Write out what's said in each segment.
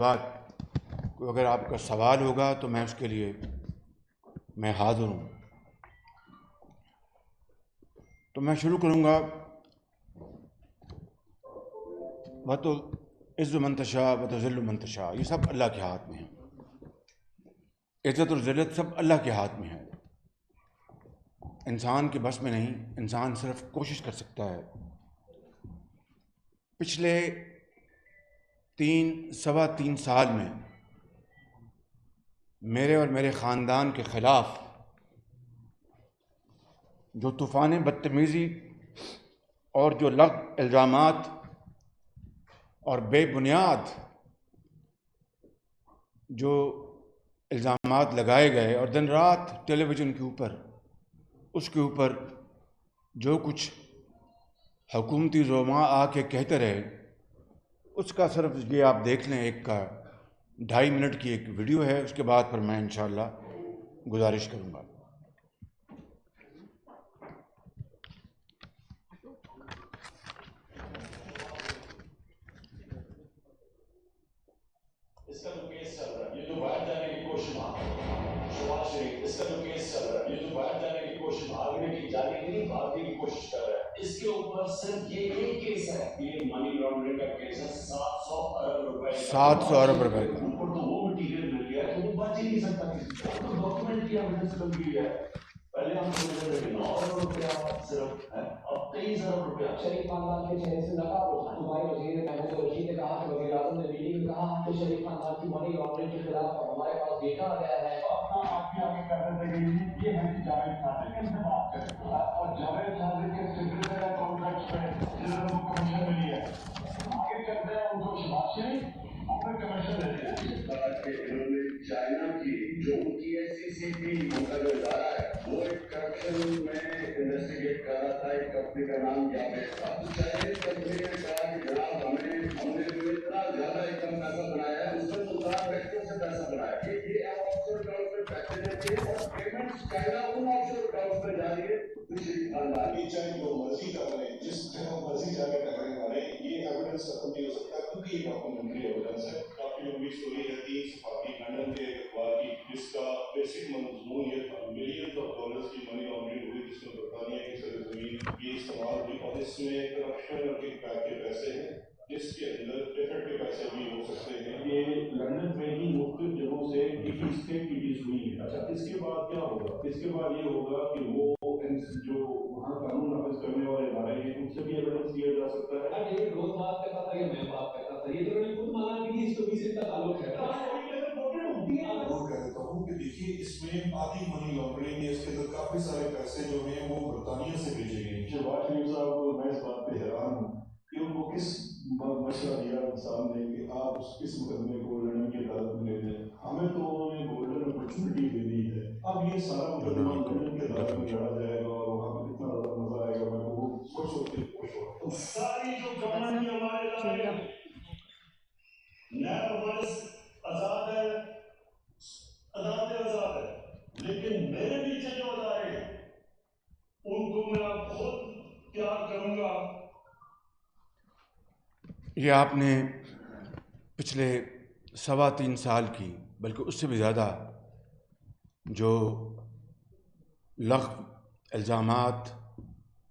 بات اگر آپ کا سوال ہوگا تو میں اس کے لیے میں حاضر ہوں. تو میں شروع کروں گا. وہ تو عز منتشا و تو ذل منتشا، یہ سب اللہ کے ہاتھ میں ہے. عزت اور ذلت سب اللہ کے ہاتھ میں ہے، انسان کے بس میں نہیں. انسان صرف کوشش کر سکتا ہے. پچھلے سوا تین سال میں میرے اور میرے خاندان کے خلاف جو طوفان بدتمیزی اور جو الزامات اور بے بنیاد جو الزامات لگائے گئے، اور دن رات ٹیلی ویژن کے اوپر اس کے اوپر جو کچھ حکومتی زعماء آ کے کہتے رہے، اس کا صرف یہ آپ دیکھ لیں. ایک کا 2.5 منٹ کی ایک ویڈیو ہے، اس کے بعد پھر میں انشاءاللہ گزارش کروں گا. اس کا جو کیس چل رہا ہے، یہ جو باہر جانے کی کوشش شہباز شریف، اس کا جو کیس چل رہا ہے، یہ جو باہر جانے کی کوشش، بھاگنے کی، جانے کی نہیں، بھاگنے کی کوشش کر رہا ہے، اس کے اوپر صرف یہ ایک کیس ہے، یہ منی لانڈرنگ کا کیس ہے. 700 ارب روپے کا. 700 ارب روپے کا. اوپر تو وہ مٹیریل مل گیا تو وہ بچ ہی نہیں سکتا کسی کو. تو ڈاکومنٹ کی ایویڈنس مل گئی ہے. پہلے ہم سمجھ رہے تھے 9 ارب روپیہ صرف ہے، اب 23 ارب روپیہ. شریف خاندان کے چہرے سے نقاب اٹھا. صوبائی وزیر محمود رشید نے کہا کہ وزیر اعظم نے میٹنگ میں کہا کہ شریف خاندان کی منی لانڈرنگ کے خلاف ہمارے پاس ڈیٹا آ گیا ہے. اپنا آپ کے آگے کر دیتے کہ یہ ہے جاوید صادق، ان سے بات کریں. اور جاوید صادق کے سگریٹر ہے کانٹریکٹ پہ جنہوں کو کمیشن ملی ہے، آگے کرتے ہیں ان کو شہباز شریف اپنے کمیشن دیتے ہیں. کہ انہوں نے چائنا کی جو ان کی SEC ان کا جو ادارہ ہے وہ ایک کرپشن میں انویسٹیگیٹ کر رہا تھا. ایک کمپنی کا نام جاوید تھا. چائنیز کمپنی نے کہا کہ جناب ہم نے جو اتنا زیادہ ایکم پیسہ بنایا ہے اس میں 15 بینکوں سے پیسہ بنایا ہے. یہ آف شور اکاؤنٹ میں پیسے دیتے ہیں اور پیمنٹ چائنا ان آف شور اکاؤنٹ میں جا رہی ہے. شریف خاندان یہ چاہے جو مرضی کر رہے ہیں، جس جگہ مرضی جا کے ٹکرے مارے، یہ ایویڈنس ختم نہیں ہو سکتا کیونکہ یہ ڈاکومنٹری ایویڈنس ہے. کافی لمبی اسٹوری ہے. 3 صحافی لندن کے اخبار کی، جس کا بیسک مضمون یہ تھا ملینز آف ڈالرز کی منی لانڈرنگ ہوئی، جس میں برطانیہ کی سرزمین یہ استعمال ہوئی، اور اس میں کرپشن اور کک بیک کے پیسے ہیں جس کے اندر ٹکٹ کے پیسے بھی ہو سکتے ہیں. یہ لندن میں ہی مختلف جگہوں سے ایکٹیویٹیز ہوئی ہیں. اچھا، اس کے بعد کیا ہوگا؟ اس کے بعد یہ ہوگا کہ وہ جو وہاں قانون نافذ کرنے والے ادارے ہیں ان سے بھی ایویڈنس دیا جا سکتا ہے. ڈیوڈ روز بات کرتا تھا یا میں بات کرتا تھا، یہ تو انہوں نے خود مانا کہ اس کو 20 کا تعلق ہے. ضرور کہہ دیتا ہوں کہ دیکھیے اس میں آدھی منی لانڈرنگ ہے، اس کے اندر کافی سارے پیسے جو ہیں وہ برطانیہ سے بھیجے گئے ہیں. شہباز شریف صاحب کو میں اس بات پہ حیران ہوں کہ ان کو کس مشورہ دیا انسان نے کہ آپ اس مقدمے کو لندن کی عدالت میں لے جائیں. ہمیں تو انہوں نے گولڈن اپرچونٹی دے دی ہے. اب یہ سارا مقدمہ لندن کی عدالت میں لڑا جائے گا اور وہاں پہ کتنا زیادہ مزہ آئے گا، میں وہ سوچ کے خوش ہوتا ہوں. ساری جو گورنمنٹ کی ہمارے ادارے نیب ہمارے آزاد ہے، عدالتیں آزاد ہے، لیکن میرے پیچھے جو ادارے ہیں ان کو میں اب خود پیار کروں گا. یہ آپ نے پچھلے سوا تین سال کی، بلکہ اس سے بھی زیادہ، جو لغو الزامات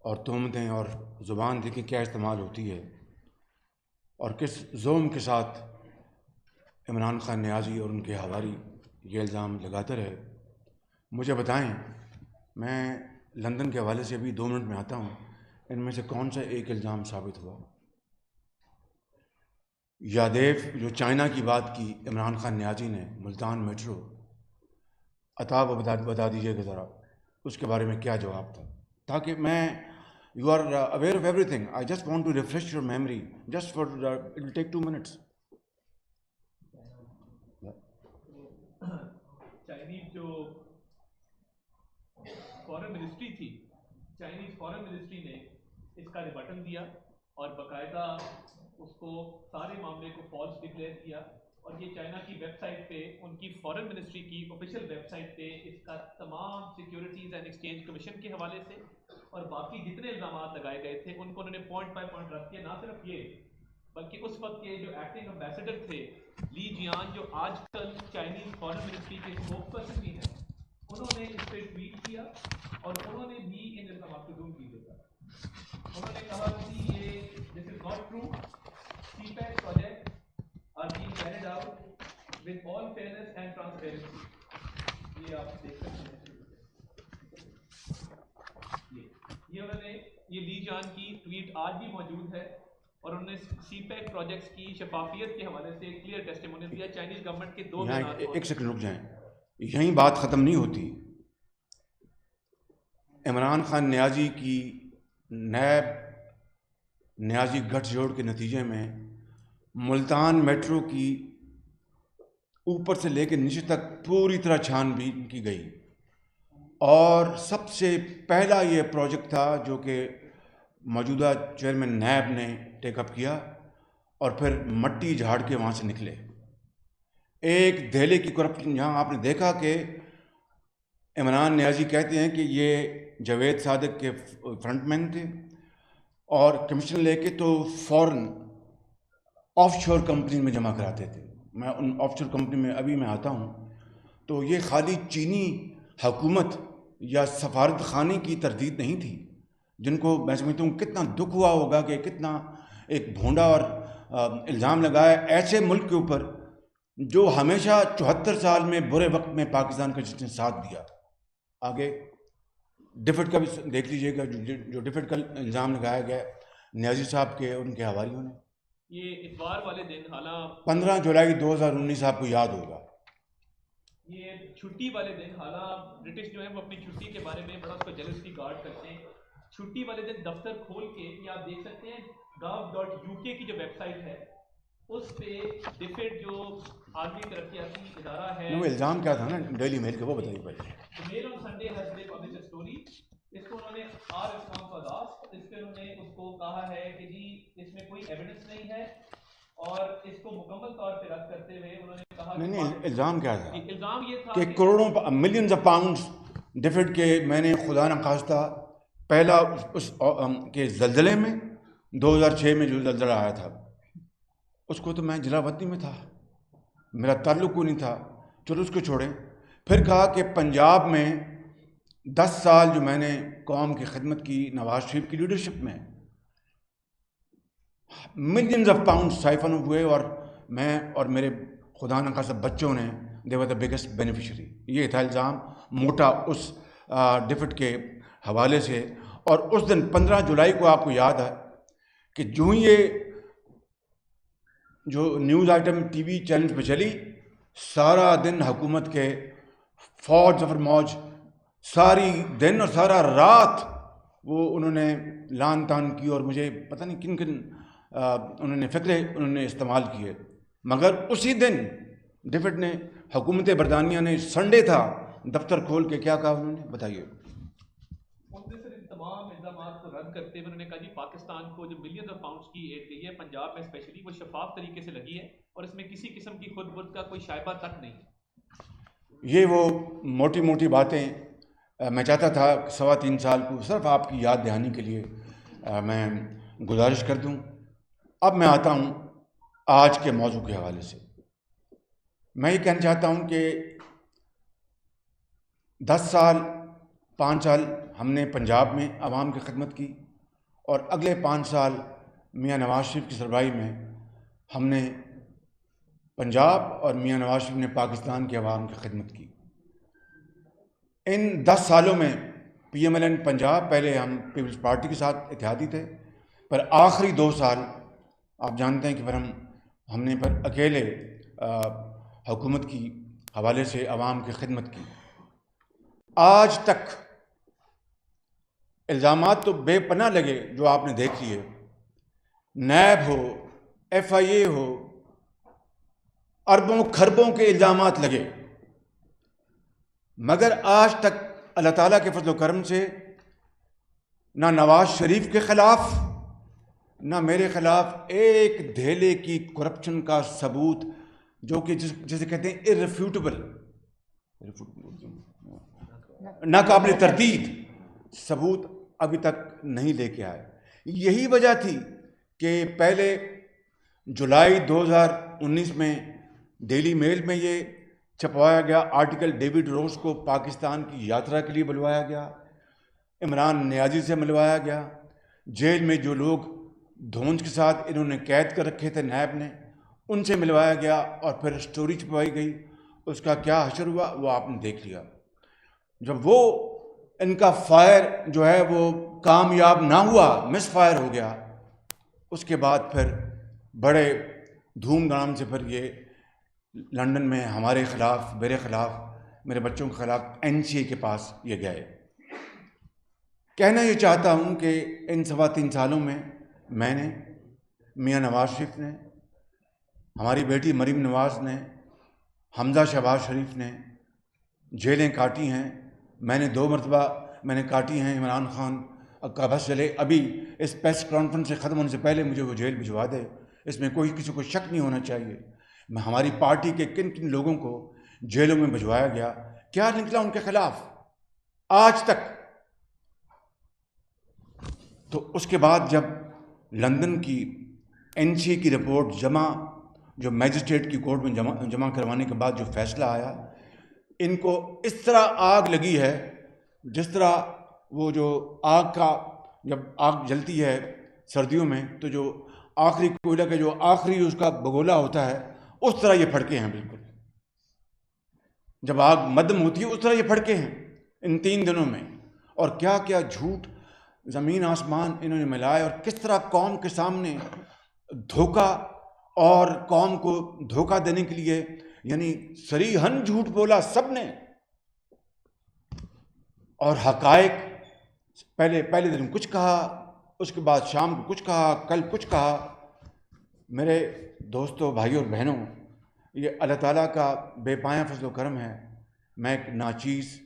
اور تہمتیں اور زبان دیکھیں کیا استعمال ہوتی ہے اور کس ظلم کے ساتھ عمران خان نیازی اور ان کے حواری یہ الزام لگاتے رہے. مجھے بتائیں، میں لندن کے حوالے سے ابھی 2 منٹ میں آتا ہوں، ان میں سے کون سا ایک الزام ثابت ہوا؟ یادیو جو چائنا کی بات کی عمران خان نیازی نے، ملتان میٹرو، عطا بتا دیجیے کہ ذرا اس کے بارے میں کیا جواب تھا، تاکہ میں you are aware of everything. I just want to refresh your memory just for it will take 2 minutes. Chinese جو فارن منسٹری تھی، چائنیز فارن منسٹری نے اس کا ریبٹن دیا اور باقاعدہ اس کو سارے معاملے کو فالس ڈکلیئر کیا. اور یہ چائنا کی ویب سائٹ پہ، ان کی فارن منسٹری کی آفیشیل ویب سائٹ پہ اس کا تمام سیکیورٹیز اینڈ ایکسچینج کمیشن کے حوالے سے اور باقی جتنے الزامات لگائے گئے تھے ان کو انہوں نے پوائنٹ بائی پوائنٹ رکھ دیا. نہ صرف یہ، بلکہ اس وقت کے جو ایکٹنگ امبیسڈر تھے لی جیان جو آج کل چائنیز فارن منسٹری کے اسپوکس پرسن بھی ہیں، انہوں نے اس پہ ٹویٹ کیا اور انہوں نے بھی ان الزامات کو ڈھونڈ کیا. انہوں نے کہا کہ یہ this is not true, CPEC project are being carried out with all fairness and transparency. یہ آپ دیکھ سکتے ہیں. یہ انہوں نے یہ لی جان کی ٹویٹ آج بھی موجود ہے اور انہوں نے سی پیک پروجیکٹس کی شفافیت کے حوالے سے کلیئر ٹیسٹیمونی دیا. چائنیز گورنمنٹ کے دو ایک سیکنڈ رک جائیں، یہیں بات ختم نہیں ہوتی. عمران خان نیازی کی نیب نیازی گٹھ جوڑ کے نتیجے میں ملتان میٹرو کی اوپر سے لے کے نیچے تک پوری طرح چھان بین کی گئی، اور سب سے پہلا یہ پروجیکٹ تھا جو کہ موجودہ چیئرمین نیب نے ٹیک اپ کیا اور پھر مٹی جھاڑ کے وہاں سے نکلے. ایک دہلے کی کرپشن جہاں آپ نے دیکھا کہ عمران نیازی کہتے ہیں کہ یہ جاوید صادق کے فرنٹ مین تھے اور کمیشن لے کے تو فوراً آف شور کمپنی میں جمع کراتے تھے. میں ان آف شور کمپنی میں ابھی میں آتا ہوں تو یہ خالی چینی حکومت یا سفارت خانے کی تردید نہیں تھی، جن کو میں سمجھتا ہوں کتنا دکھ ہوا ہوگا کہ کتنا ایک بھونڈا اور الزام لگایا ایسے ملک کے اوپر جو ہمیشہ 74 سال میں برے وقت میں پاکستان کا جس نے ساتھ دیا. آگے ڈفٹ کا بھی دیکھ لیجئے گا، جو ڈفٹ کا الزام لگایا گیا نیازی صاحب کے ان کے حوالیوں نے. یہ اتوار والے دن حالانکہ 15 جولائی 2019 آپ کو یاد ہوگا، یہ چھٹی والے دن حالانکہ برٹش جو ہیں وہ اپنی چھٹی کے بارے میں بڑا اس کو جیلسلی گارڈ کرتے ہیں. چھٹی والے دن دفتر کھول کے یہ آپ دیکھ سکتے ہیں gov.uk کی جو ویب سائٹ ہے اس پہ ڈفٹ جو عالمی ترقیاتی ادارہ ہے، وہ الزام کیا تھا نا ڈیلی میل کے، وہ بتائیے پہلے. Mail on Sunday has been publish a story. اس کو انہوں نے آر ریسپانس فار داس، اس پہ انہوں نے اس کو کہا ہے کہ جی اس میں کوئی ایویڈنس نہیں ہے، اور اس کو مکمل طور پہ رد کرتے ہوئے انہوں نے کہا نہیں الزام کیا تھا الزام یہ تھا کہ کروڑوں ملینز آف پاؤنڈز ڈفٹ کے میں نے خدا نخواستہ پہلا اس کے زلزلے میں 2006 میں جو زلزلہ آیا تھا اس کو تو میں ضلع وطنی میں تھا، میرا تعلق کوئی نہیں تھا، چلو اس کو چھوڑیں. پھر کہا کہ پنجاب میں 10 سال جو میں نے قوم کی خدمت کی نواز شریف کی لیڈرشپ میں ملینز آف پاؤنڈ سائفن ہوئے، اور میں اور میرے خدا نخواستہ بچوں نے دے ور دا بگیسٹ بینیفیشری. یہ تھا الزام موٹا اس ڈفٹ کے حوالے سے. اور اس دن 15 جولائی کو آپ کو یاد ہے کہ جو ہی یہ جو news item T V channel پہ چلی، سارا دن حکومت کے فوج ظفر موج ساری دن اور سارا رات وہ انہوں نے لان تان کی، اور مجھے پتہ نہیں کن کن انہوں نے فکرے انہوں نے استعمال کیے. مگر اسی دن ڈفٹ نے حکومت برطانیہ نے سنڈے تھا دفتر کھول کے کیا کہا انہوں نے بتائیے. تمام الزامات کو رد کرتے ہوئے انہوں نے کہا جی پاکستان کو جو ملین آف پاؤنڈز کی ایڈ گئی ہے پنجاب میں اسپیشلی وہ شفاف طریقے سے لگی ہے اور اس میں کسی قسم کی خود برد کا کوئی شائبہ تک نہیں. یہ وہ موٹی موٹی باتیں میں چاہتا تھا 3.25 سال کو صرف آپ کی یاد دہانی کے لیے میں گزارش کر دوں. اب میں آتا ہوں آج کے موضوع کے حوالے سے. میں یہ کہنا چاہتا ہوں کہ 10 سال 5 سال ہم نے پنجاب میں عوام کی خدمت کی، اور اگلے 5 سال میاں نواز شریف کی سربراہی میں ہم نے پنجاب اور میاں نواز شریف نے پاکستان کے عوام کی خدمت کی. ان 10 سالوں میں P M L N Punjab, پہلے ہم پیپلز پارٹی کے ساتھ اتحادی تھے، پر آخری 2 سال آپ جانتے ہیں کہ پھر ہم نے پھر اکیلے حکومت کی حوالے سے عوام کی خدمت کی. آج تک الزامات تو بے پناہ لگے جو آپ نے دیکھ لیے، نیب ہو، ایف آئی اے ہو، اربوں کھربوں کے الزامات لگے، مگر آج تک اللہ تعالیٰ کے فضل و کرم سے نہ نواز شریف کے خلاف نہ میرے خلاف ایک دھیلے کی کرپشن کا ثبوت، جو کہ جسے کہتے ہیں irrefutable، ناقابل تردید ثبوت ابھی تک نہیں لے کے آئے. یہی وجہ تھی کہ پہلے جولائی 2019 میں ڈیلی میل میں یہ چھپوایا گیا آرٹیکل، ڈیوڈ روز کو پاکستان کی یاترا کے لیے بلوایا گیا، عمران نیازی سے ملوایا گیا، جیل میں جو لوگ دھونج کے ساتھ انہوں نے قید کر رکھے تھے نیب نے، ان سے ملوایا گیا، اور پھر سٹوری چھپوائی گئی۔ اس کا کیا حشر ہوا وہ آپ نے دیکھ لیا۔ جب وہ ان کا فائر جو ہے وہ کامیاب نہ ہوا، مس فائر ہو گیا، اس کے بعد پھر بڑے دھوم دھام سے پھر یہ لندن میں ہمارے خلاف، میرے خلاف، میرے بچوں کے خلاف NCA کے پاس یہ گئے۔ کہنا یہ چاہتا ہوں کہ ان 3.25 سالوں میں میں نے، میاں نواز شریف نے، ہماری بیٹی مریم نواز نے، حمزہ شہباز شریف نے جیلیں کاٹی ہیں۔ میں نے 2 مرتبہ میں نے کاٹی ہیں۔ عمران خان کا بس چلے، ابھی اس پریس کانفرنس سے ختم ہونے سے پہلے مجھے وہ جیل بھجوا دے، اس میں کسی کو شک نہیں ہونا چاہیے۔ میں ہماری پارٹی کے کن کن لوگوں کو جیلوں میں بھجوایا گیا، کیا نکلا ان کے خلاف آج تک۔ تو اس کے بعد جب لندن کی NCA کی رپورٹ جو میجسٹریٹ کی کورٹ میں جمع کروانے کے بعد جو فیصلہ آیا، ان کو اس طرح آگ لگی ہے جس طرح وہ جو جب آگ جلتی ہے سردیوں میں تو جو آخری کوئلہ کا جو آخری اس کا بگولا ہوتا ہے، اس طرح یہ پھڑکے ہیں بالکل۔ جب آگ مدم ہوتی ہے اس طرح یہ پھڑکے ہیں ان 3 دنوں میں۔ اور کیا کیا جھوٹ زمین آسمان انہوں نے ملائے، اور کس طرح قوم کے سامنے دھوکہ، اور قوم کو دھوکہ دینے کے لیے یعنی صریحاً جھوٹ بولا سب نے، اور حقائق پہلے دن کچھ کہا، اس کے بعد شام کو کچھ کہا، کل کچھ کہا۔ میرے دوستوں، بھائیوں اور بہنوں، یہ اللہ تعالیٰ کا بے پایاں فضل و کرم ہے۔ میں ایک ناچیز،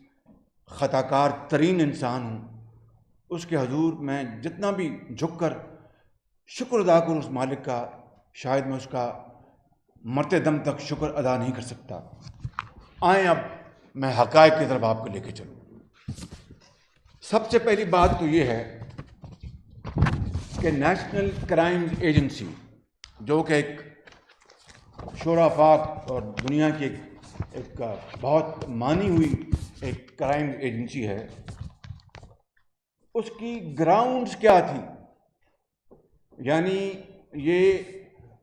خطا کار ترین انسان ہوں۔ اس کے حضور میں جتنا بھی جھک کر شکر ادا کروں اس مالک کا، شاید میں اس کا مرتے دم تک شکر ادا نہیں کر سکتا۔ آئیں اب میں حقائق کی طرف آپ کو لے کے چلوں۔ سب سے پہلی بات تو یہ ہے کہ نیشنل کرائم ایجنسی، جو کہ ایک شورا فاق اور دنیا کی ایک بہت مانی ہوئی ایک کرائم ایجنسی ہے، اس کی گراؤنڈز کیا تھی؟ یعنی یہ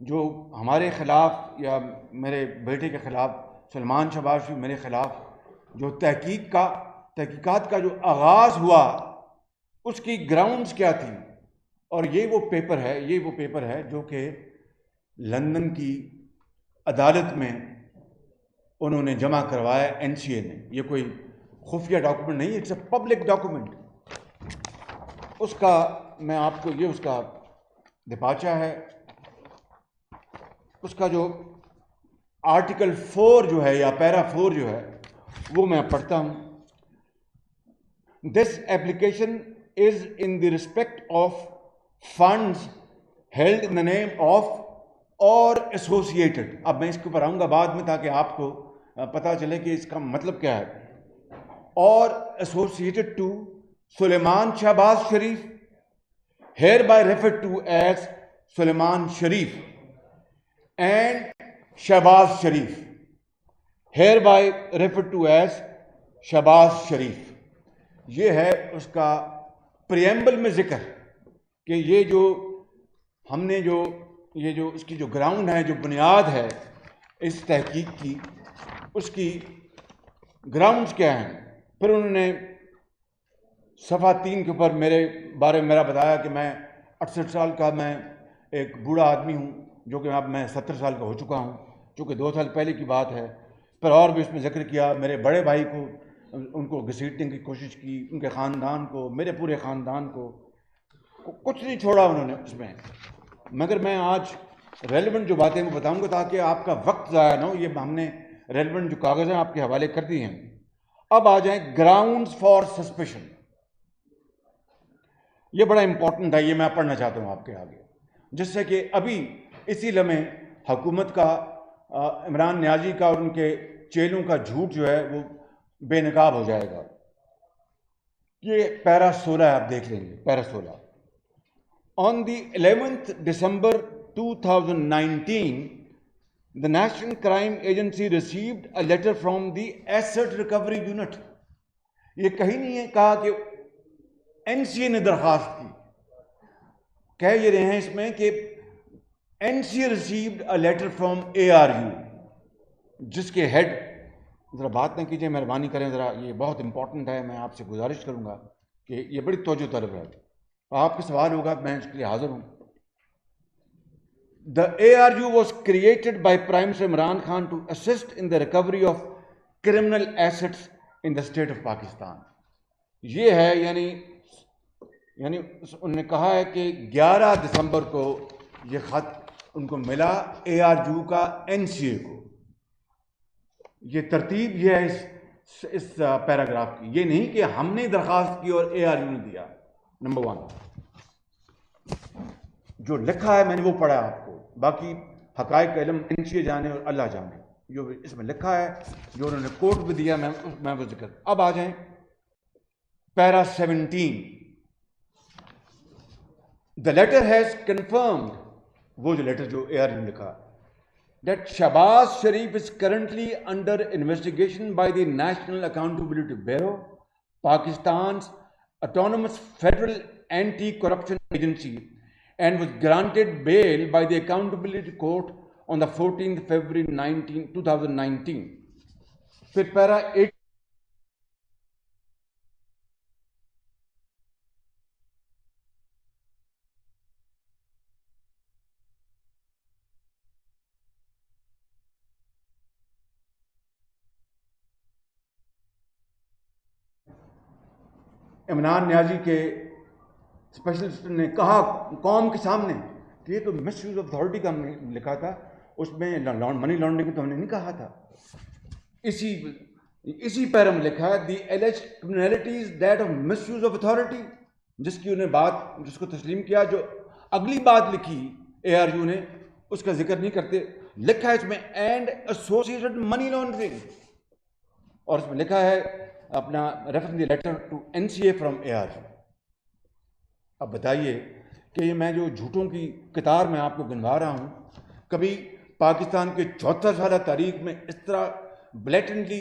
جو ہمارے خلاف یا میرے بیٹے کے خلاف، سلمان شہباز شریف میرے خلاف جو تحقیقات کا جو آغاز ہوا، اس کی گراؤنڈز کیا تھی؟ اور یہ وہ پیپر ہے جو کہ لندن کی عدالت میں انہوں نے جمع کروایا NCA نے۔ یہ کوئی خفیہ ڈاکومنٹ نہیں ہے، اٹس اے پبلک ڈاکومنٹ۔ اس کا میں آپ کو اس کا دپاچہ ہے، اس کا جو آرٹیکل 4 جو ہے یا پیرا 4 جو ہے وہ میں پڑھتا ہوں۔ This application is in the respect of funds held in the name of اور ایسوسیٹڈ۔ اب میں اس کے اوپر آؤں گا بعد میں تاکہ آپ کو پتہ چلے کہ اس کا مطلب کیا ہے۔ اور associated to Suleman Shehbaz Sharif, hereby referred to as Suleman Sharif and Shehbaz Sharif, hereby referred to as Shehbaz Sharif. یہ ہے اس کا پریمبل میں ذکر کہ یہ جو ہم نے یہ جو اس کی جو گراؤنڈ ہے، جو بنیاد ہے اس تحقیق کی، اس کی گراؤنڈز کیا ہیں۔ پھر انہوں نے صفحہ 3 کے اوپر میرے بارے میں میرا بتایا کہ میں 68 سال کا میں ایک بوڑھا آدمی ہوں، جو کہ اب میں 70 سال کا ہو چکا ہوں، چونکہ 2 سال پہلے کی بات ہے۔ پھر اور بھی اس میں ذکر کیا میرے بڑے بھائی کو، ان کو گھسیٹنے کی کوشش کی، ان کے خاندان کو، میرے پورے خاندان کو، کچھ نہیں چھوڑا انہوں نے اس میں۔ مگر میں آج ریلیونٹ جو باتیں میں بتاؤں گا تاکہ آپ کا وقت ضائع نہ ہو۔ یہ ہم نے ریلیونٹ جو کاغذ ہیں آپ کے حوالے کر دی ہیں۔ اب آ جائیں گراؤنڈز فار سسپیشن۔ یہ بڑا امپورٹنٹ ہے، یہ میں پڑھنا چاہتا ہوں آپ کے آگے، جس سے کہ ابھی اسی لمحے حکومت کا، عمران نیازی کا اور ان کے چیلوں کا جھوٹ جو ہے وہ بے نقاب ہو جائے گا۔ یہ پیرا 16 ہے، آپ دیکھ لیں گے، پیرا 16۔ On the 11th December 2019, the National Crime Agency received a letter from the Asset Recovery Unit. یہ کہیں نہیں ہے کہا کہ NCA نے درخواست کی. کہہ یہ رہے ہیں اس میں کہ NCA received a letter from ARU, جس کے ہیڈ, ذرا بات نہ کیجیے مہربانی کریں, ذرا یہ بہت امپورٹنٹ ہے, میں آپ سے گزارش کروں گا کہ یہ بڑی توجہ طلب ہے. آپ کے سوال ہوگا, میں اس کے لیے حاضر ہوں. The ARU was created by Prime Minister Imran Khan to assist in the recovery of criminal assets in the state of Pakistan. یہ ہے یعنی انہوں نے کہا ہے کہ 11 دسمبر کو یہ خط ان کو ملا ARU کا NCA کو. یہ ترتیب یہ ہے اس پیراگراف کی, یہ نہیں کہ ہم نے درخواست کی اور ARU نے دیا. نمبر 1 جو لکھا ہے میں نے وہ پڑھا آپ کو, باقی حقائق علم NCA جانے اور اللہ جانے. جو اس میں لکھا ہے, جو انہوں نے کوٹ بھی دیا, میں وہ ذکر. اب آ جائیں پیرا 17. The letter has confirmed, وہ جو لیٹر جو ARU نے لکھا, that Shahbaz Sharif is currently under investigation by the National Accountability Bureau, Pakistan's autonomous federal anti-corruption agency, and was granted bail by the Accountability Court on the 14th February 2019. پھر پیرا 8. عمران نیازی کے specialist نے کہا قوم کے سامنے کہ یہ تو مس یوز آف اتھارٹی کا ہم نے لکھا تھا, اس میں منی لانڈرنگ تو ہم نے نہیں کہا تھا. اسی پیرا میں لکھا ہے the alleged criminalities that of misuse of authority, جس کی انہیں بات, جس کو تسلیم کیا. جو اگلی بات لکھی ARU نے اس کا ذکر نہیں کرتے, لکھا ہے اس میں اینڈ ایسوسیٹڈ منی لانڈرنگ, اور اس میں لکھا ہے اپنا reference the letter to NCA from ARU. اب بتائیے کہ یہ میں جو جھوٹوں کی قطار میں آپ کو گنوا رہا ہوں, کبھی پاکستان کے 74 سالہ تاریخ میں اس طرح بلیٹنٹلی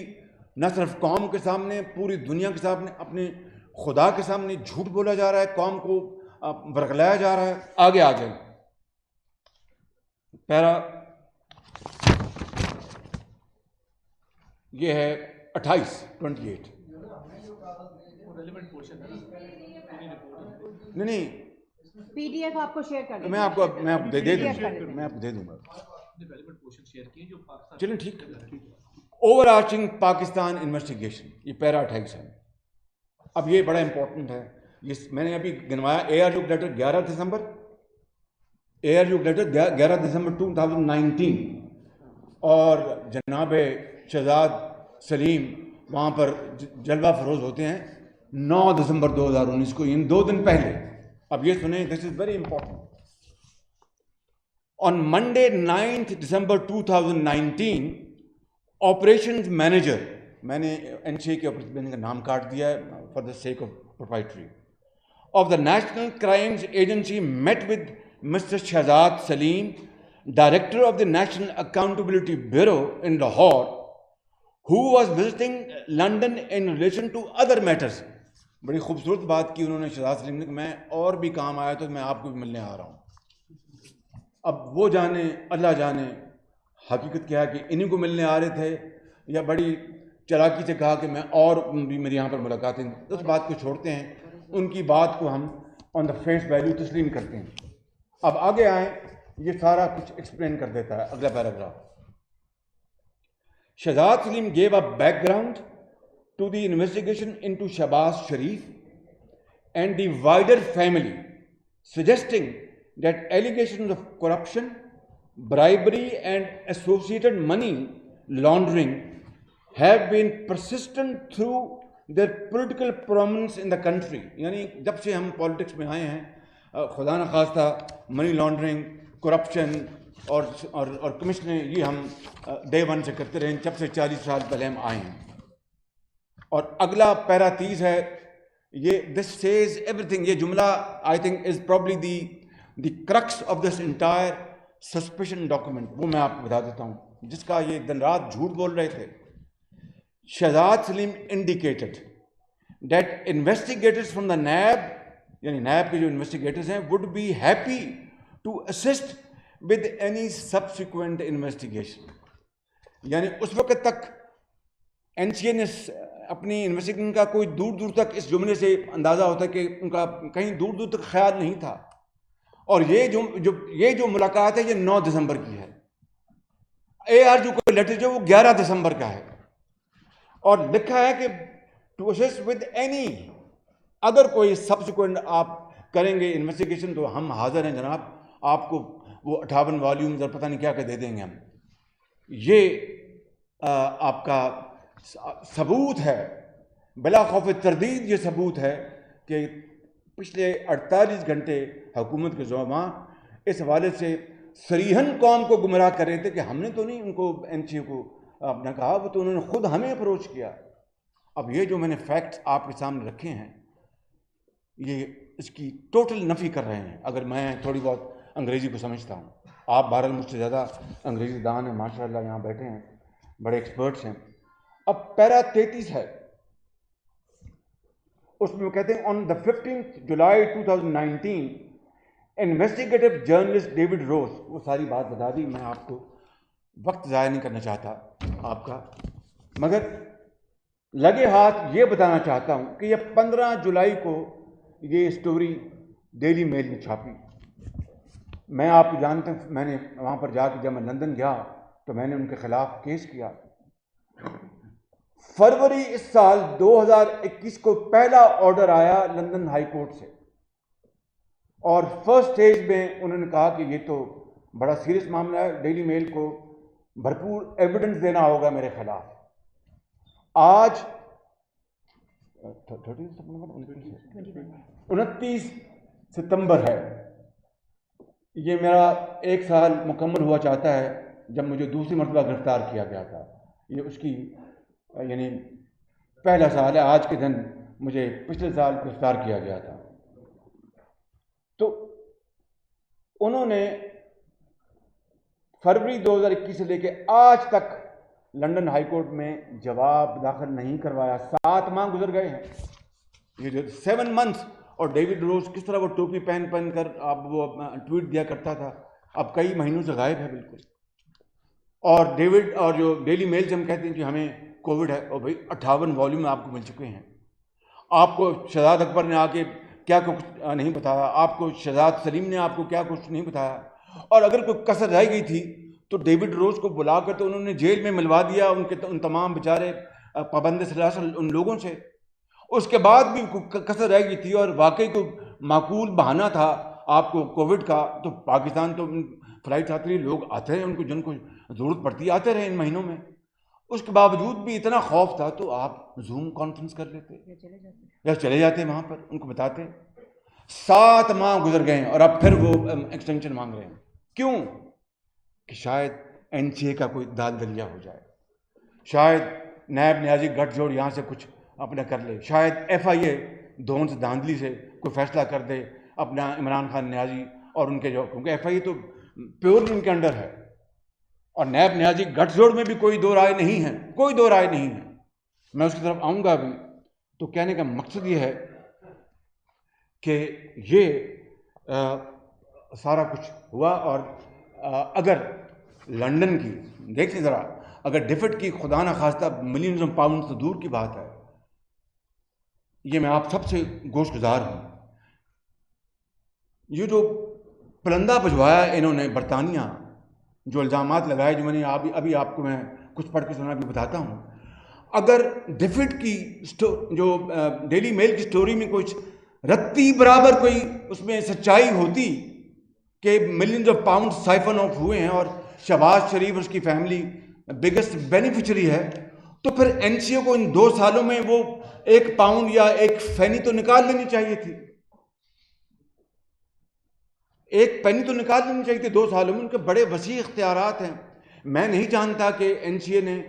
نہ صرف قوم کے سامنے, پوری دنیا کے سامنے, اپنے خدا کے سامنے جھوٹ بولا جا رہا ہے, قوم کو ورگلایا جا رہا ہے. آگے آ جائیں پیرا, یہ ہے 28. نہیں PDF آپ کو شیئر کر دیں, میں آپ کو دے دوں گا. چلیں ٹھیک. اوور آرچنگ پاکستان انویسٹیگیشن, یہ پیرا 28 ہے. اب یہ بڑا امپورٹنٹ ہے, یہ میں نے ابھی گنوایا. ARU لیٹر 11 دسمبر 2019, اور جناب شہزاد سلیم وہاں پر جلوہ فروز ہوتے ہیں 9 دسمبر 2019 کو, ان 2 دن پہلے. اب یہ سنیں, this is very important. On Monday 9 December 2019 operations manager, میں نے NCA کے آپریشن کا نام کاٹ دیا ہے for the sake of proprietary, of the national crimes agency met with mister Shahzad Saleem, director of the national accountability bureau in Lahore, who was visiting London in relation to other matters. بڑی خوبصورت بات کی انہوں نے شہزاد سلیم نے کہ میں اور بھی کام آیا تو میں آپ کو بھی ملنے آ رہا ہوں. اب وہ جانے اللہ جانے حقیقت کیا ہے کہ انہیں کو ملنے آ رہے تھے یا بڑی چلاکی سے کہا کہ میں اور بھی میری یہاں پر ملاقاتیں. اس بات کو چھوڑتے ہیں, ان کی بات کو ہم آن دا فیس ویلیو تسلیم کرتے ہیں. اب آگے آئیں, یہ سارا کچھ ایکسپلین کر دیتا ہے اگلا paragraph. Shahzad Salim gave a background to the investigation into Shahbaz Sharif and the wider family, suggesting that allegations of corruption, bribery and associated money laundering have been persistent through their political prominence in the country. یعنی جب سے ہم politics میں آئے ہیں, خدا نخواستہ money laundering, corruption اور کمیشن, یہ ہم ڈے 1 سے کرتے رہے جب سے 40 سال پہلے ہم آئے ہیں. اور اگلا پیرا 30 ہے, یہ دس سیز ایوری تھنگ. یہ جملہ I think is probably the crux of this entire suspicion document, وہ میں آپ کو بتا دیتا ہوں، جس کا یہ دن رات جھوٹ بول رہے تھے. Shahzad Saleem indicated that investigators from the NAB, یعنی نیب کے جو انویسٹیگیٹرز ہیں، would be happy to assist with any subsequent investigation. یعنی اس وقت تک این سی اے نے اپنی انویسٹیگیشن کا کوئی دور دور تک اس جملے سے اندازہ ہوتا ہے کہ ان کا کہیں دور دور تک خیال نہیں تھا. اور یہ جو ملاقات ہے یہ 9 دسمبر کی ہے. اے آر جو کوئی لیٹر جو وہ 11 دسمبر کا ہے، اور لکھا ہے کہ ٹو اسسٹ ود اینی اگر کوئی سبسیکوینٹ آپ کریں گے انویسٹیگیشن تو ہم حاضر ہیں جناب، آپ کو وہ 58 والیومز اور پتہ نہیں کیا دے دیں گے ہم. یہ آپ کا ثبوت ہے، بلا خوف تردید یہ ثبوت ہے کہ پچھلے 48 گھنٹے حکومت کے زعماء اس حوالے سے صریحاً قوم کو گمراہ کر رہے تھے کہ ہم نے تو نہیں ان کو این سی اے کو اپنا کہا، وہ تو انہوں نے خود ہمیں اپروچ کیا. اب یہ جو میں نے فیکٹس آپ کے سامنے رکھے ہیں یہ اس کی ٹوٹل نفی کر رہے ہیں. اگر میں تھوڑی بہت انگریزی کو سمجھتا ہوں، آپ بہرحال مجھ سے زیادہ انگریزی دان ہیں، ماشاء اللہ یہاں بیٹھے ہیں، بڑے ایکسپرٹس ہیں. اب پیرا 33 ہے، اس میں وہ کہتے ہیں آن دا 15 جولائی 2019 انویسٹیگیٹو جرنلسٹ ڈیوڈ روز، وہ ساری بات بتا دی. میں آپ کو وقت ضائع نہیں کرنا چاہتا آپ کا، مگر لگے ہاتھ یہ بتانا چاہتا ہوں کہ یہ 15 جولائی کو یہ سٹوری ڈیلی میل میں چھاپی. میں آپ کو جانتے ہیں، میں نے وہاں پر جا کے جب میں لندن گیا تو میں نے ان کے خلاف کیس کیا. فروری اس سال 2021 کو پہلا آرڈر آیا لندن ہائی کورٹ سے، اور فرسٹ سٹیج میں انہوں نے کہا کہ یہ تو بڑا سیریس معاملہ ہے، ڈیلی میل کو بھرپور ایویڈنس دینا ہوگا میرے خلاف. آج 29 ستمبر ہے، یہ میرا 1 سال مکمل ہوا چاہتا ہے جب مجھے دوسری مرتبہ گرفتار کیا گیا تھا. یہ اس کی یعنی پہلا سال ہے، آج کے دن مجھے پچھلے سال گرفتار کیا گیا تھا. تو انہوں نے فروری 2021 سے لے کے آج تک لندن ہائی کورٹ میں جواب داخل نہیں کروایا. 7 ماہ گزر گئے ہیں، یہ جو 7 months. اور ڈیوڈ روز کس طرح وہ ٹوپی پہن کر اب وہ ٹویٹ دیا کرتا تھا، اب کئی مہینوں سے غائب ہے بالکل. اور ڈیوڈ اور جو ڈیلی میل سے ہم کہتے ہیں کہ ہمیں کووڈ ہے، اور بھائی 58 والیوم آپ کو مل چکے ہیں. آپ کو شہزاد اکبر نے آ کے کیا کچھ نہیں بتایا، آپ کو شہزاد سلیم نے آپ کو کیا کچھ نہیں بتایا. اور اگر کوئی کسر رہ گئی تھی تو ڈیوڈ روز کو بلا کر تو انہوں نے جیل میں ملوا دیا ان تمام بیچارے پابند سلاسل ان لوگوں سے. اس کے بعد بھی کسر رہ گئی تھی اور واقعی کوئی معقول بہانہ تھا آپ کو کووڈ کا، تو پاکستان تو فلائٹ آتی رہی، لوگ آتے رہے، ان کو جن کو ضرورت پڑتی آتے رہے ان مہینوں میں. اس کے باوجود بھی اتنا خوف تھا تو آپ زوم کانفرنس کر لیتے یا چلے جاتے وہاں پر، ان کو بتاتے. 7 ماہ گزر گئے ہیں اور اب پھر وہ ایکسٹینشن مانگ رہے ہیں. کیوں؟ کہ شاید این سی اے کا کوئی دال دلیا ہو جائے، شاید نیب نیازی گٹھ جوڑ یہاں سے کچھ اپنا کر لے، شاید ایف آئی اے دھون سے دھاندلی سے کوئی فیصلہ کر دے اپنا عمران خان نیازی اور ان کے جو، کیونکہ ایف آئی اے تو پیورلی ان کے انڈر ہے، اور نیب نیازی گٹھ جوڑ میں بھی کوئی دو رائے نہیں ہے، کوئی دو رائے نہیں ہے. میں اس کی طرف آؤں گا ابھی. تو کہنے کا مقصد یہ ہے کہ یہ سارا کچھ ہوا. اور اگر لندن کی دیکھیں ذرا، اگر ڈیفٹ کی خدا نہ خواستہ ملینز آف پاؤنڈ تو دور کی بات ہے، یہ میں آپ سب سے گوش گزار ہوں. یہ جو پلندہ بھجوایا انہوں نے برطانیہ، جو الزامات لگائے، جو میں نے ابھی آپ کو میں کچھ پڑھ کے سنا بھی بتاتا ہوں. اگر ڈیفٹ کی جو ڈیلی میل کی سٹوری میں کچھ رتی برابر کوئی اس میں سچائی ہوتی کہ millions of pound siphon of ہوئے ہیں اور شہباز شریف اور اس کی فیملی بگیسٹ بینیفیشری ہے، تو پھر این سی او کو ان 2 سالوں میں وہ 1 پاؤنڈ یا 1 فینی تو نکال لینی چاہیے تھی. 1 پینی تو نکال لینی چاہیے تھی 2 سالوں میں. ان کے بڑے وسیع اختیارات ہیں. میں نہیں جانتا کہ این سی اے نے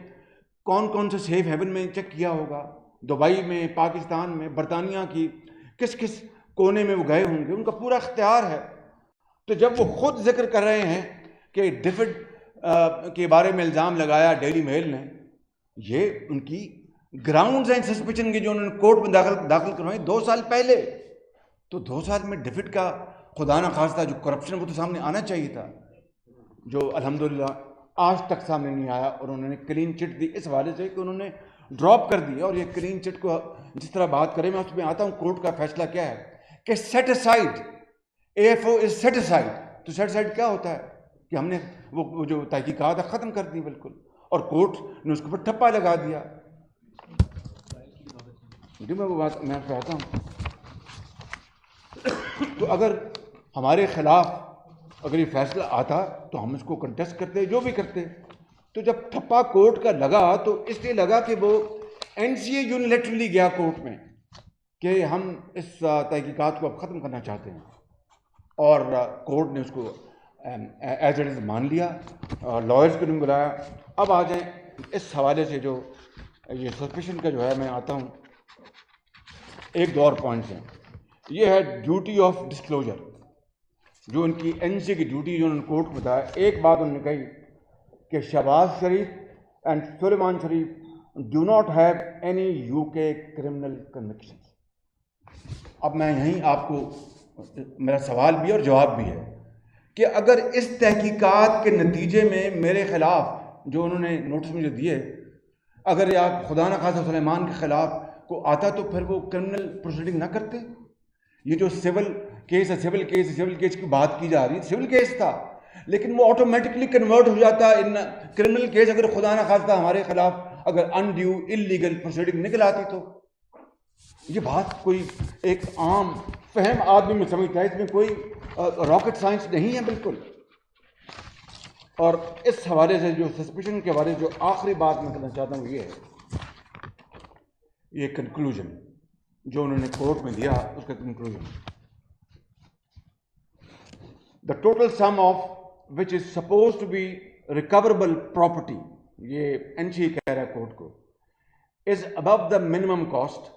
کون کون سے سیف ہیون میں چیک کیا ہوگا، دبئی میں، پاکستان میں، برطانیہ کی کس کس کونے میں وہ گئے ہوں گے. ان کا پورا اختیار ہے. تو جب وہ خود ذکر کر رہے ہیں کہ ڈیفڈ کے بارے میں الزام لگایا ڈیلی میل نے، یہ ان کی گراؤنڈز ہیں سسپیشن کی جو انہوں نے کورٹ میں داخل کروائی 2 سال پہلے. تو 2 سال میں ڈیفڈ کا خدا نہ خواستہ جو کرپشن وہ تو سامنے آنا چاہیے تھا، جو الحمدللہ آج تک سامنے نہیں آیا. اور انہوں نے کلین چٹ دی اس حوالے سے کہ انہوں نے ڈراپ کر دی. اور یہ کلین چٹ کو جس طرح بات کریں میں اس میں آتا ہوں، کورٹ کا فیصلہ کیا ہے کہ سیٹ اسائڈ، AFO از سیٹ اسائڈ. تو سیٹ اسائڈ کیا ہوتا ہے کہ ہم نے وہ جو تحقیقات ہے ختم کر دی بالکل، اور کورٹ نے اس کے اوپر ٹھپا لگا دیا. جو میں وہ بات میں کہتا ہوں، تو اگر ہمارے خلاف اگر یہ فیصلہ آتا تو ہم اس کو کنٹیسٹ کرتے، جو بھی کرتے. تو جب ٹھپا کورٹ کا لگا تو اس لیے لگا کہ وہ NCA یونیلیٹرلی گیا کورٹ میں کہ ہم اس تحقیقات کو اب ختم کرنا چاہتے ہیں، اور کورٹ نے اس کو ایز اٹ از مان لیا، لائرز کو نہیں بلایا. اب آ جائیں اس حوالے سے جو یہ سسپیشن کا جو ہے میں آتا ہوں، 1-2 اور پوائنٹس ہیں. یہ ہے ڈیوٹی آف ڈسکلوجر، جو ان کی NCA کی ڈیوٹی جو انہوں نے کورٹ کو بتایا. ایک بات انہوں نے کہی کہ Shehbaz Sharif and Suleman Sharif do not have any UK criminal conviction. اب میں یہیں آپ کو میرا سوال بھی اور جواب بھی ہے کہ اگر اس تحقیقات کے نتیجے میں میرے خلاف جو انہوں نے نوٹس مجھے دیے، اگر آپ خدا نہ خواستہ سلیمان کے خلاف کو آتا تو پھر وہ کرمنل پروسیڈنگ نہ کرتے. یہ جو سول کیس ہے، سول کیس کی بات کی جا رہی ہے، سول کیس تھا لیکن وہ آٹومیٹکلی کنورٹ ہو جاتا ان کرمنل کیس اگر خدا نہ خواستہ ہمارے خلاف اگر انڈیو انلیگل پروسیڈنگ نکل آتی. تو یہ بات کوئی ایک عام فہم آدمی میں سمجھتا ہے، اس میں کوئی راکٹ سائنس نہیں ہے بالکل. اور اس حوالے سے جو سسپیشن کے بارے جو آخری بات میں کرنا چاہتا ہوں یہ ہے، یہ کنکلوژن جو انہوں نے کورٹ میں دیا، اس کا conclusion: the total sum of which is supposed to be recoverable property، یہ NCA کہہ رہا ہے کورٹ کو، is above the minimum cost.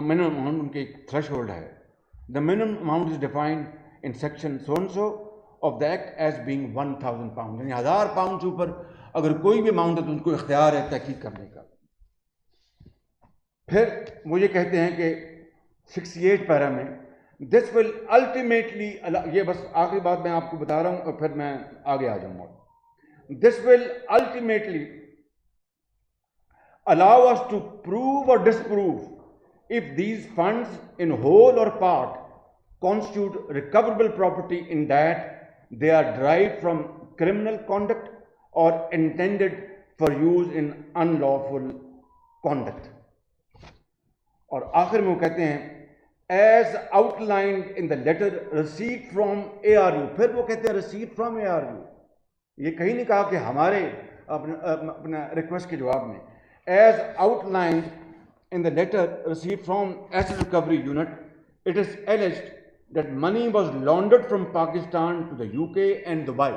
minimum amount ان کی ایک تھریش ہولڈ ہے. the minimum amount is defined in section so and so of the act as being 1000 pounds، یعنی 1000 pound سے اوپر اگر کوئی بھی اماؤنٹ ہے تو ان کو اختیار ہے تحقیق کرنے کا. پھر وہ یہ کہتے ہیں کہ 68 پیرا میں دس ول الٹیمیٹلی، یہ بس آخری بات میں آپ کو بتا رہا ہوں اور پھر میں آگے آ جاؤں گا. This will ultimately allow us to prove or disprove if these funds in whole or part constitute recoverable property in that they are derived from criminal conduct or intended for use in unlawful conduct. اور آخر میں وہ کہتے ہیں as outlined in the letter received from ARU. پھر وہ کہتے ہیں received from ARU، یہ کہیں نہیں کہا کہ ہمارے اپنا ریکویسٹ کے جواب میں. As outlined in the letter received from Asset Recovery Unit, it is alleged that money was laundered from Pakistan to the UK and Dubai.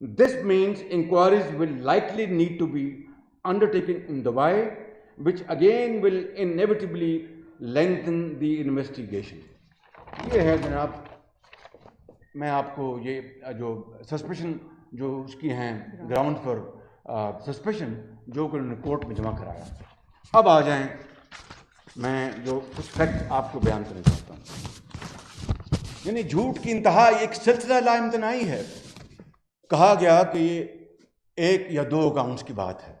This means inquiries will likely need to be undertaken in Dubai, which again will inevitably lengthen the investigation. یہ ہے جناب، میں آپ کو یہ جو suspicion جو اس کی ہیں گراؤنڈ فار سسپیشن جو کہ انہوں نے کورٹ میں جمع کرایا. اب آ جائیں میں جو کچھ فیکٹ آپ کو بیان کرنا چاہتا ہوں. یعنی جھوٹ کی انتہا ایک سلسلہ لا امتناعی ہے. کہا گیا کہ یہ 1 یا 2 اکاؤنٹس کی بات ہے،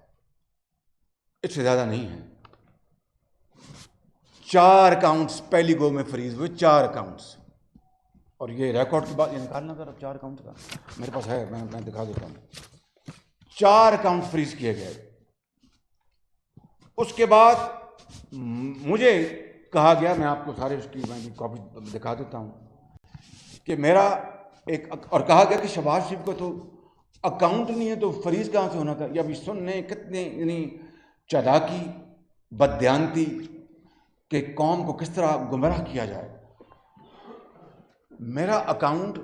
اس سے زیادہ نہیں ہے. 4 اکاؤنٹس پہلی گو میں فریز ہوئے، 4 اکاؤنٹس. اور یہ ریکارڈ کی بات، یہ نکالنا ذرا 4 اکاؤنٹس کا میرے پاس ہے، میں دکھا دیتا ہوں. 4 اکاؤنٹ فریز کیے گئے. اس کے بعد مجھے کہا گیا، میں آپ کو سارے اس کی میں کاپی دکھا دیتا ہوں کہ میرا ایک، اور کہا گیا کہ شہباز شریف کو تو اکاؤنٹ نہیں ہے تو فریز کہاں سے ہونا تھا. یہ ابھی سننے کتنے یعنی چالاکی، بددیانتی کہ قوم کو کس طرح گمراہ کیا جائے. میرا اکاؤنٹ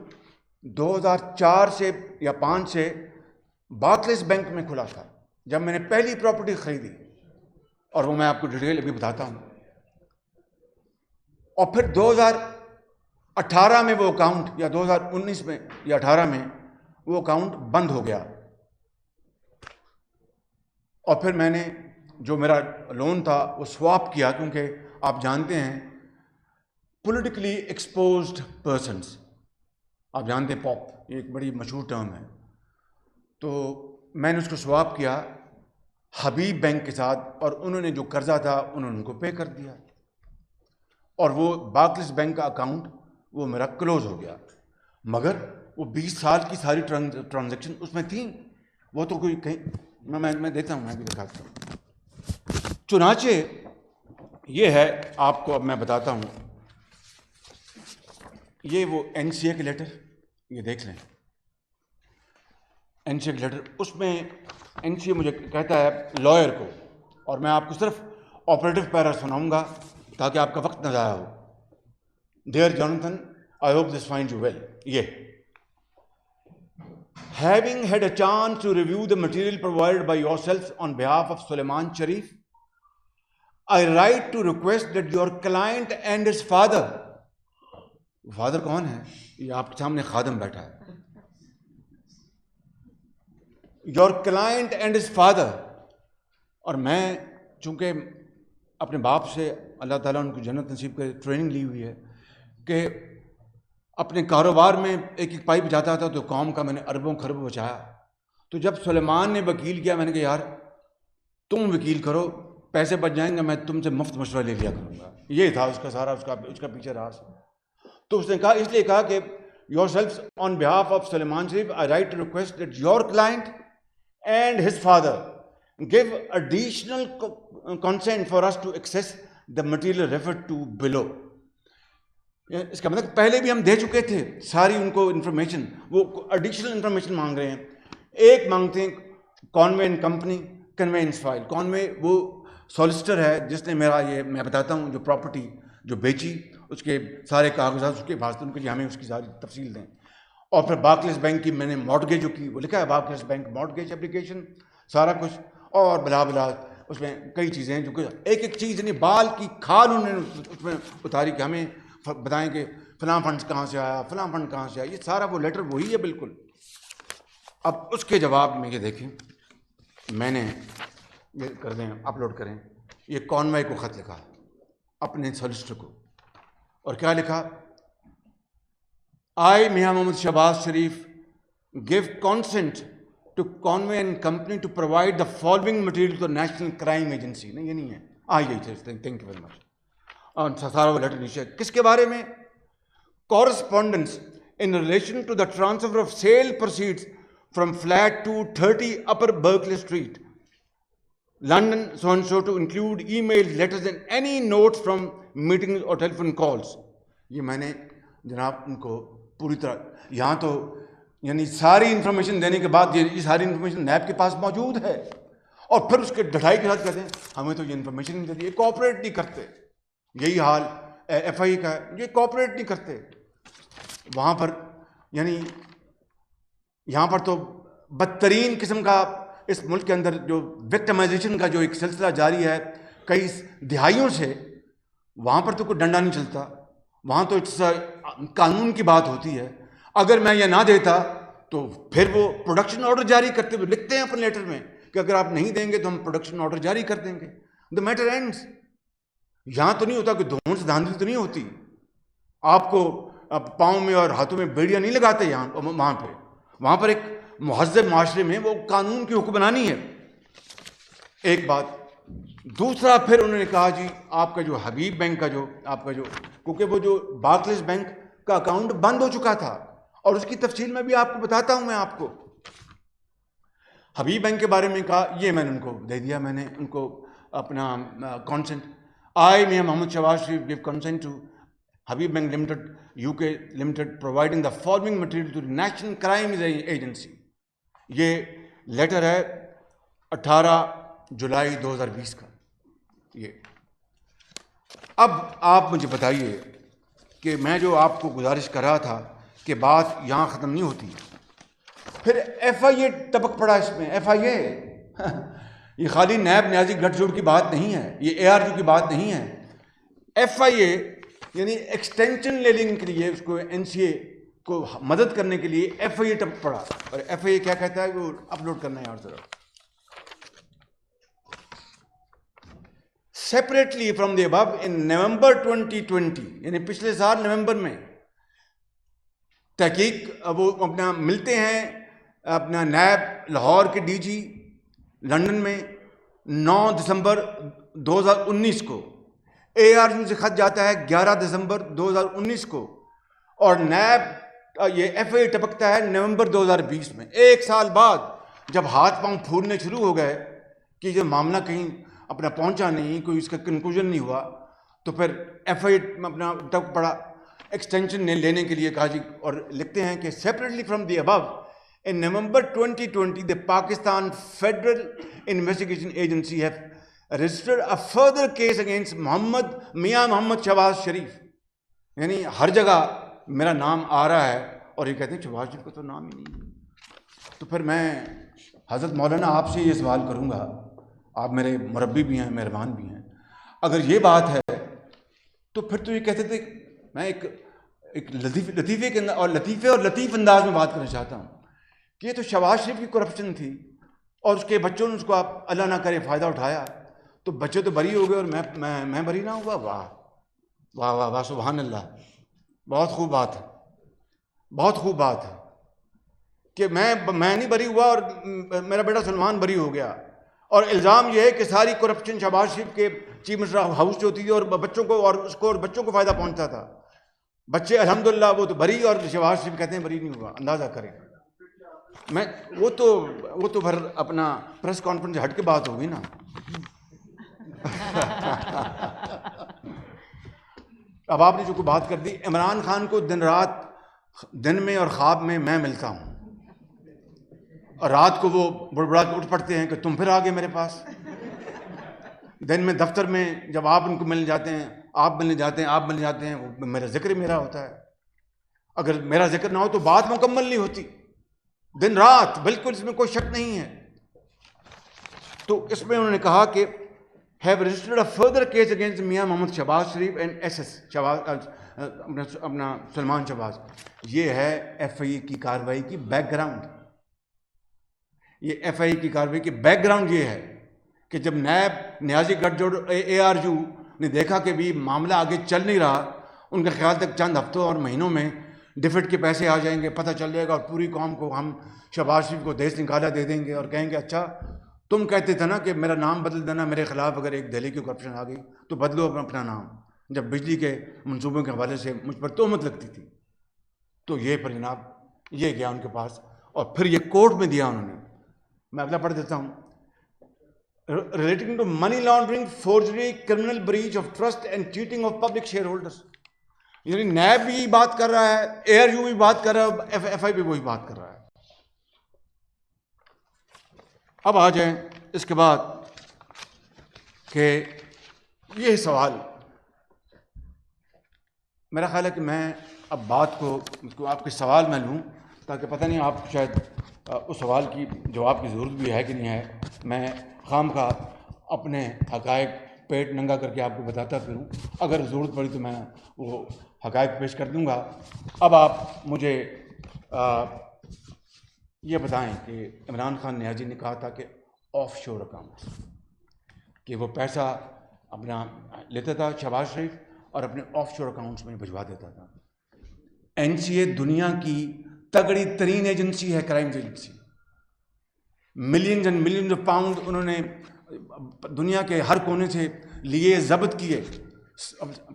2004 سے یا 5 سے بارکلیز بینک میں کھلا تھا جب میں نے پہلی پراپرٹی خریدی، اور وہ میں آپ کو ڈیٹیل ابھی بتاتا ہوں. اور پھر 2018 میں وہ اکاؤنٹ، یا 2019 میں یا 18 میں وہ اکاؤنٹ بند ہو گیا. اور پھر میں نے جو میرا لون تھا وہ سواپ کیا, کیونکہ آپ جانتے ہیں پولیٹیکلی ایکسپوزڈ پرسنس, آپ جانتے ہیں پاپ, یہ ایک بڑی مشہور ٹرم ہے. تو میں نے اس کو سواپ کیا حبیب بینک کے ساتھ, اور انہوں نے جو قرضہ تھا انہوں نے ان کو پے کر دیا, اور وہ بارکلیز بینک کا اکاؤنٹ وہ میرا کلوز ہو گیا. مگر وہ 20 سال کی ساری ٹرانزیکشن اس میں تھیں, وہ تو کوئی کہیں میں دیتا ہوں, میں بھی دکھاتا ہوں. چنانچہ یہ ہے, آپ کو اب میں بتاتا ہوں, یہ وہ NCA کے لیٹر, یہ دیکھ لیں NCA کے لیٹر. اس میں NCA مجھے کہتا ہے لائر کو, اور میں آپ کو صرف آپریٹو پیرا سناؤں گا تاکہ آپ کا وقت نہ ضائع ہو. Dear Jonathan, I hope this finds you well. یہ having had a chance to review the material provided by yourselves on behalf of Sulaiman Sharif, I write to request that your client and his father, father کون ہے؟ یہ آپ کے سامنے خادم بیٹھا ہے. your client and his father, اور میں چونکہ اپنے باپ سے اللہ تعالیٰ ان کو جنت نصیب کر ٹریننگ لی ہوئی ہے کہ اپنے کاروبار میں ایک ایک پائی بچاتا تھا, تو قوم کا میں نے اربوں خربوں بچایا. تو جب سلیمان نے وکیل کیا, میں نے کہا یار تم وکیل کرو, پیسے بچ جائیں گے, میں تم سے مفت مشورہ لے لیا کروں گا. یہ تھا اس کا سارا اس کا پیچھے راز. تو اس نے کہا, اس لیے کہا کہ yourself on behalf of Suleman Sharif I write to request that your client and his father give additional consent for us to access the material referred to below. اس کا مطلب پہلے بھی ہم دے چکے تھے ساری ان کو انفارمیشن, وہ ایڈیشنل انفارمیشن مانگ رہے ہیں. ایک مانگتے ہیں کانوے اینڈ کمپنی کنوینس فائل. کانوے وہ سالسٹر ہے جس نے میرا یہ میں بتاتا ہوں جو پراپرٹی جو بیچی, اس کے سارے کاغذات اس کے پاس تھے, ان کے لیے ہمیں اس کی ساری تفصیل دیں. اور پھر بارکلیز بینک کی میں نے مارٹگیج جو کی, وہ لکھا ہے بارکلیز بینک مارٹگیج اپلیکیشن, سارا کچھ, اور بلا بلا اس میں کئی چیزیں جو کہ ایک ایک چیز یعنی بال کی کھال انہوں نے اس میں اتاری کہ ہمیں بتائیں کہ فلاں فنڈس کہاں سے آیا, فلاں فنڈ کہاں سے آیا. یہ سارا وہ لیٹر وہی ہے بالکل. اب اس کے جواب میں یہ دیکھیں, میں نے یہ کر دیں اپلوڈ کریں, یہ کانوے کو خط لکھا اپنے سالسٹر کو, اور کیا لکھا, I میاں محمد شہباز شریف give consent to Conway and Company to provide the following material to the National Crime Agency. نہیں یہ نہیں ہے, یہی تھے, thank you very much. اور سارا وہ لیٹر نیچے کس کے بارے میں, correspondence in relation to the transfer of sale proceeds from flat 230 Upper Berkeley Street, London so and so, to include emails, letters and any notes from meetings or telephone calls. یہ میں نے جناب ان کو پوری طرح یہاں تو یعنی ساری انفارمیشن دینے کے بعد یہ ساری انفارمیشن نیب کے پاس موجود ہے, اور پھر اس کے ڈٹائی کے ساتھ کہتے ہیں ہمیں تو یہ انفارمیشن نہیں دیتی, یہ کوآپریٹ نہیں کرتے. یہی حال FIA کا ہے, یہ کوآپریٹ نہیں کرتے. وہاں پر یعنی یہاں پر تو بدترین قسم کا اس ملک کے اندر جو وکٹمائزیشن کا جو ایک سلسلہ جاری ہے کئی دہائیوں سے, وہاں پر تو کوئی ڈنڈا نہیں چلتا. وہاں تو قانون کی بات ہوتی ہے. اگر میں یہ نہ دیتا تو پھر وہ پروڈکشن آرڈر جاری کرتے ہوئے لکھتے ہیں اپنے لیٹر میں کہ اگر آپ نہیں دیں گے تو ہم پروڈکشن آرڈر جاری کر دیں گے. The matter ends. یہاں تو نہیں ہوتا کہ دھون سے دھاندلی تو نہیں ہوتی. آپ کو پاؤں میں اور ہاتھوں میں بیڑیاں نہیں لگاتے یہاں وہاں پر ایک مہذب معاشرے میں وہ قانون کی حکمرانی ہے. ایک بات. دوسرا پھر انہوں نے کہا جی آپ کا جو حبیب بینک کا جو آپ کا جو کیونکہ وہ جو بارکلیز بینک کا اکاؤنٹ بند ہو چکا تھا, اور اس کی تفصیل میں بھی آپ کو بتاتا ہوں. میں آپ کو حبیب بینک کے بارے میں کہا, یہ میں نے ان کو دے دیا, میں نے ان کو اپنا کانسنٹ. I میاں محمد شہباز شریف give consent to Habib Bank Limited UK Limited providing the following material to the National Crime Agency. یہ لیٹر ہے 18 جولائی 2020 کا. یہ اب آپ مجھے بتائیے کہ میں جو آپ کو گزارش کر رہا تھا کہ بات یہاں ختم نہیں ہوتی, پھر FIA ٹپک پڑا اس میں. FIA یہ خالی نیب نیازی گٹھ جوڑ کی بات نہیں ہے, یہ ARU کی بات نہیں ہے. FIA یعنی ایکسٹینشن لے لینے کے لیے اس کو NCA کو مدد کرنے کے لیے ایف آئی اے ٹپ پڑا. اور ایف آئی اے کیا کہتا ہے کہ وہ اپلوڈ کرنا ہے اور طرف. سیپریٹلی فرام دی ابو ان نومبر 2020 یعنی پچھلے سال نومبر میں تحقیق وہ اپنا ملتے ہیں اپنا نیب لاہور کے ڈی جی لنڈن میں 9 دسمبر 2019 کو. اے آر یو سے خط جاتا ہے 11 دسمبر 2019 کو اور نیب یہ ایف آئی اے ٹپکتا ہے نومبر 2020 میں. ایک سال بعد جب ہاتھ پاؤں پھولنے شروع ہو گئے کہ یہ معاملہ کہیں اپنا پہنچا نہیں, کوئی اس کا کنکلوژن نہیں ہوا, تو پھر ایف آئی اے اپنا ٹپ پڑا ایکسٹینشن لینے کے لیے کہا جی. اور لکھتے ہیں کہ سیپریٹلی فرام دی ابو in November 2020 the Pakistan Federal Investigation Agency have registered a further case against میاں محمد شہباز شریف. یعنی ہر جگہ میرا نام آ رہا ہے اور یہ کہتے ہیں شہباز شریف کا تو نام ہی نہیں ہے. تو پھر میں حضرت مولانا آپ سے یہ سوال کروں گا, آپ میرے مربی بھی ہیں, مہربان بھی ہیں, اگر یہ بات ہے تو پھر تو یہ کہتے تھے, میں ایک لطیفے اور لطیف انداز میں بات کرنا چاہتا ہوں کہ یہ تو شہباز شریف کی کرپشن تھی اور اس کے بچوں نے اس کو آپ اللہ نہ کرے فائدہ اٹھایا, تو بچے تو بری ہو گئے اور میں بری نہ ہوا. واہ واہ واہ واہ, سبحان اللہ, بہت خوب بات ہے, بہت خوب بات ہے کہ میں نہیں بری ہوا اور میرا بیٹا سلمان بری ہو گیا. اور الزام یہ ہے کہ ساری کرپشن شہباز شریف کے چیف منسٹر ہاؤس جو ہوتی تھی اور بچوں کو اور اس کو اور بچوں کو فائدہ پہنچتا تھا. بچے الحمدللہ وہ تو بری, اور شہباز شریف کہتے ہیں بری نہیں ہوا. اندازہ کریں. میں وہ تو پھر اپنا پریس کانفرنس ہٹ کے بات ہوگی نا. اب آپ نے جو کوئی بات کر دی, عمران خان کو دن رات, دن میں اور خواب میں ملتا ہوں, اور رات کو وہ بڑبڑا کے اٹھ پڑتے ہیں کہ تم پھر آگے میرے پاس. دن میں دفتر میں جب آپ ان کو ملنے جاتے ہیں, آپ ملنے جاتے ہیں, وہ میرا ذکر میرا ہوتا ہے. اگر میرا ذکر نہ ہو تو بات مکمل نہیں ہوتی. دن رات بالکل, اس میں کوئی شک نہیں ہے. تو اس میں انہوں نے کہا کہ have registered a further case against میاں محمد Shahbaz Sharif and S S اپنا سلمان شہباز. یہ ہے ایف آئی اے کی کارروائی کی بیک گراؤنڈ. یہ ایف آئی اے کی کارروائی کی بیک گراؤنڈ یہ ہے کہ جب نیب نیازی گٹھ جوڑ اے آر یو نے دیکھا کہ بھی معاملہ آگے چل نہیں رہا, ان کا خیال تک چند ہفتوں اور مہینوں میں ڈفٹ کے پیسے آ جائیں گے, پتہ چل جائے گا, اور پوری قوم کو ہم شہباز شریف کو دیش نکالا دے دیں گے اور کہیں گے اچھا تم کہتے تھے نا کہ میرا نام بدل دینا, میرے خلاف اگر ایک دہلی کی کرپشن آ گئی تو بدلو اپنا نام. جب بجلی کے منصوبوں کے حوالے سے مجھ پر تہمت لگتی تھی تو یہ پر جناب یہ گیا ان کے پاس, اور پھر یہ کورٹ میں دیا انہوں نے. میں اگلا پڑھ دیتا ہوں. Relating to money laundering, forgery, criminal breach of trust and cheating of public shareholders. یعنی نیب بھی بات کر رہا ہے, اے آر یو بھی بات کر رہا ہے, ایف آئی بھی وہی بات کر رہا ہے. اب آ جائیں اس کے بعد کہ یہ سوال, میرا خیال ہے کہ میں اب بات کو آپ کے سوال میں لوں تاکہ پتہ نہیں آپ شاید اس سوال کی جواب کی ضرورت بھی ہے کہ نہیں ہے. میں خام کا اپنے حقائق پیٹ ننگا کر کے آپ کو بتاتا پھروں, اگر ضرورت پڑی تو میں وہ حقائق پیش کر دوں گا. اب آپ مجھے یہ بتائیں کہ عمران خان نیازی نے کہا تھا کہ آف شور اکاؤنٹ, کہ وہ پیسہ اپنا لیتا تھا شہباز شریف اور اپنے آف شور اکاؤنٹس میں بھجوا دیتا تھا. این سی اے دنیا کی تگڑی ترین ایجنسی ہے, crime agency. Millions and millions of pound انہوں نے دنیا کے ہر کونے سے لیے, ضبط کیے,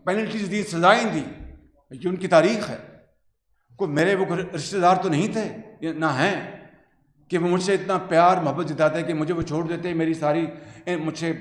پینلٹیز دی, سزائیں دی. یہ ان کی تاریخ ہے. کوئی میرے وہ رشتہ دار تو نہیں تھے نہ ہیں کہ وہ مجھ سے اتنا پیار محبت جتاتے کہ مجھے وہ چھوڑ دیتے, میری ساری مجھ سے